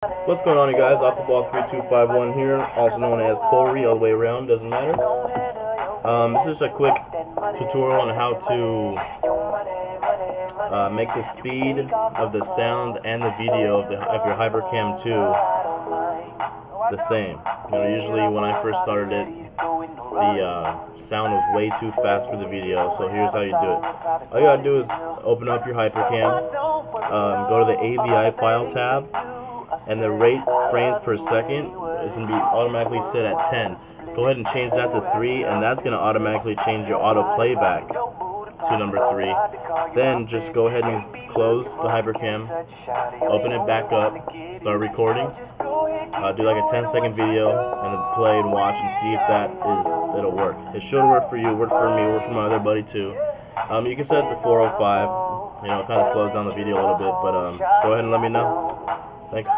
What's going on, you guys? Off the ball 3251 here, also known as Corey, all the way around, doesn't matter. This is a quick tutorial on how to make the speed of the sound and the video of your HYPERCAM 2 the same. Usually when I first started it, the sound was way too fast for the video, so here's how you do it. All you gotta do is open up your HYPERCAM, go to the AVI file tab, and the rate frames per second is going to be automatically set at 10. Go ahead and change that to 3, and that's going to automatically change your auto playback to number 3. Then just go ahead and close the HYPERCAM, open it back up, start recording, do like a 10-second video, and then play and watch and see if it'll work. It should work for you, work for me, work for my other buddy too. You can set it to 405. It kind of slows down the video a little bit, but go ahead and let me know. Thanks.